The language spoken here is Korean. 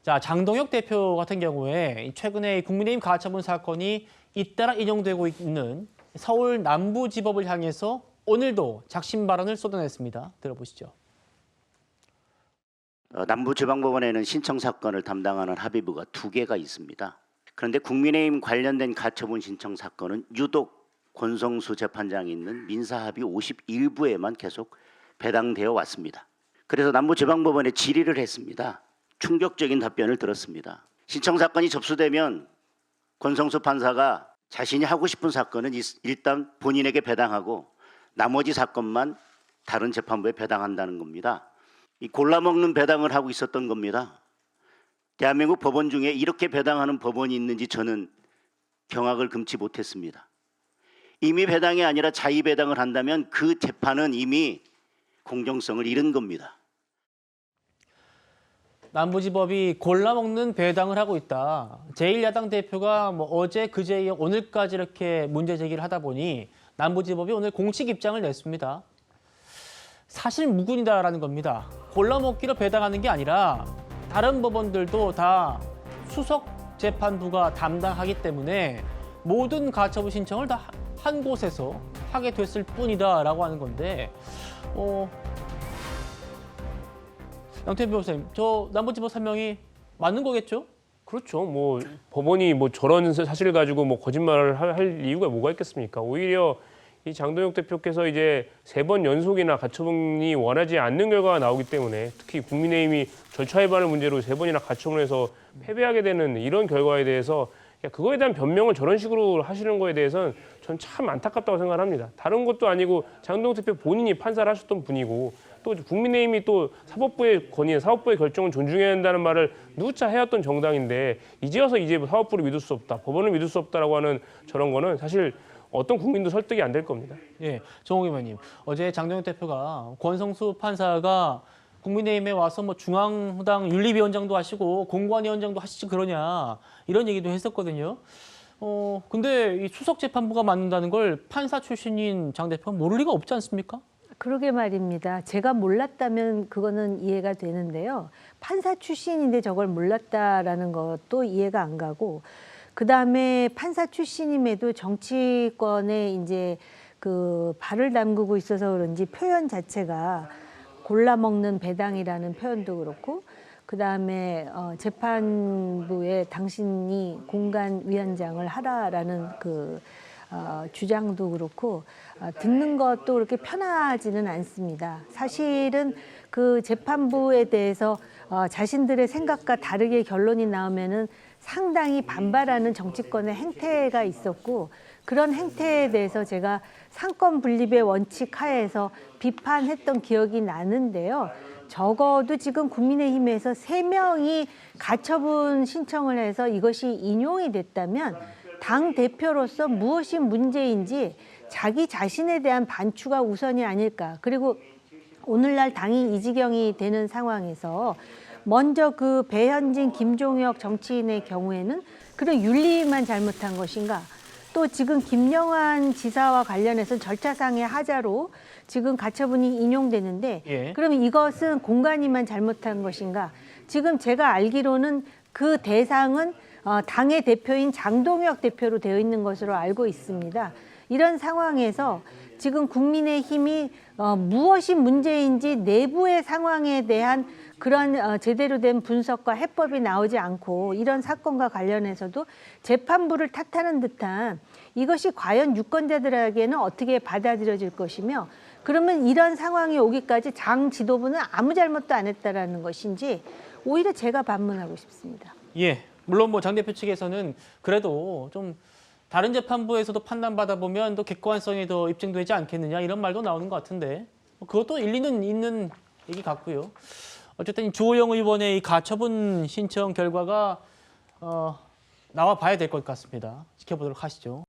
자, 장동혁 대표 같은 경우에 최근에 국민의힘 가처분 사건이 잇따라 인용되고 있는 서울 남부지법을 향해서 오늘도 작심 발언을 쏟아냈습니다. 들어보시죠. 남부지방법원에는 신청 사건을 담당하는 합의부가 2개가 있습니다. 그런데 국민의힘 관련된 가처분 신청 사건은 유독 권성수 재판장이 있는 민사합의 51부에만 계속 배당되어 왔습니다. 그래서 남부지방법원에 질의를 했습니다. 충격적인 답변을 들었습니다. 신청 사건이 접수되면 권성수 판사가 자신이 하고 싶은 사건은 일단 본인에게 배당하고 나머지 사건만 다른 재판부에 배당한다는 겁니다. 이 골라먹는 배당을 하고 있었던 겁니다. 대한민국 법원 중에 이렇게 배당하는 법원이 있는지 저는 경악을 금치 못했습니다. 이미 배당이 아니라 자의 배당을 한다면 그 재판은 이미 공정성을 잃은 겁니다. 남부지법이 골라먹는 배당을 하고 있다. 제1야당 대표가 어제 그제 이어 오늘까지 이렇게 문제 제기를 하다 보니 남부지법이 오늘 공식 입장을 냈습니다. 사실 무근이다라는 겁니다. 골라먹기로 배당하는 게 아니라 다른 법원들도 다 수석 재판부가 담당하기 때문에 모든 가처분 신청을 다 한 곳에서 하게 됐을 뿐이다라고 하는 건데 양태현 변호사님, 저 남부지법 설명이 맞는 거겠죠? 그렇죠. 법원이 저런 사실을 가지고 거짓말을 할 이유가 뭐가 있겠습니까? 오히려 이 장동혁 대표께서 이제 3번 연속이나 가처분이 원하지 않는 결과가 나오기 때문에 특히 국민의힘이 절차 위반을 문제로 3번이나 가처분을 해서 패배하게 되는 이런 결과에 대해서 그거에 대한 변명을 저런 식으로 하시는 거에 대해서는 전 참 안타깝다고 생각을 합니다. 다른 것도 아니고 장동혁 대표 본인이 판사를 하셨던 분이고 또 국민의힘이 또 사법부의 권위, 사법부의 결정을 존중해야 한다는 말을 누차 해왔던 정당인데 이제 와서 사법부를 믿을 수 없다, 법원을 믿을 수 없다라고 하는 저런 거는 사실 어떤 국민도 설득이 안 될 겁니다. 예, 정옥 의원님, 어제 장동혁 대표가 권성수 판사가 국민의힘에 와서 중앙당 윤리위원장도 하시고 공관위원장도 하시지 그러냐 이런 얘기도 했었거든요. 근데 이 수석재판부가 맡는다는 걸 판사 출신인 장 대표가 모를 리가 없지 않습니까? 그러게 말입니다. 제가 몰랐다면 그거는 이해가 되는데요. 판사 출신인데 저걸 몰랐다라는 것도 이해가 안 가고, 그 다음에 판사 출신임에도 정치권에 이제 그 발을 담그고 있어서 그런지 표현 자체가 골라먹는 배당이라는 표현도 그렇고, 그 다음에 재판부에 당신이 공관위원장을 하라라는 그 주장도 그렇고 듣는 것도 그렇게 편하지는 않습니다. 사실은 그 재판부에 대해서 자신들의 생각과 다르게 결론이 나오면은 상당히 반발하는 정치권의 행태가 있었고, 그런 행태에 대해서 제가 상권 분립의 원칙 하에서 비판했던 기억이 나는데요. 적어도 지금 국민의힘에서 3명이 가처분 신청을 해서 이것이 인용이 됐다면 당 대표로서 무엇이 문제인지 자기 자신에 대한 반추가 우선이 아닐까. 그리고 오늘날 당이 이 지경이 되는 상황에서 먼저 그 배현진, 김종혁 정치인의 경우에는 그런 윤리만 잘못한 것인가? 또 지금 김영환 지사와 관련해서 절차상의 하자로 지금 가처분이 인용되는데 그러면 이것은 공관위만 잘못한 것인가? 지금 제가 알기로는 그 대상은 당의 대표인 장동혁 대표로 되어 있는 것으로 알고 있습니다. 이런 상황에서 지금 국민의힘이 무엇이 문제인지 내부의 상황에 대한 그런 제대로 된 분석과 해법이 나오지 않고 이런 사건과 관련해서도 재판부를 탓하는 듯한 이것이 과연 유권자들에게는 어떻게 받아들여질 것이며, 그러면 이런 상황이 오기까지 당 지도부는 아무 잘못도 안 했다라는 것인지 오히려 제가 반문하고 싶습니다. 예, 물론 장 대표 측에서는 그래도 좀 다른 재판부에서도 판단받아 보면 또 객관성이 더 입증되지 않겠느냐 이런 말도 나오는 것 같은데 그것도 일리는 있는 얘기 같고요. 어쨌든 주호영 의원의 이 가처분 신청 결과가 나와 봐야 될 것 같습니다. 지켜보도록 하시죠.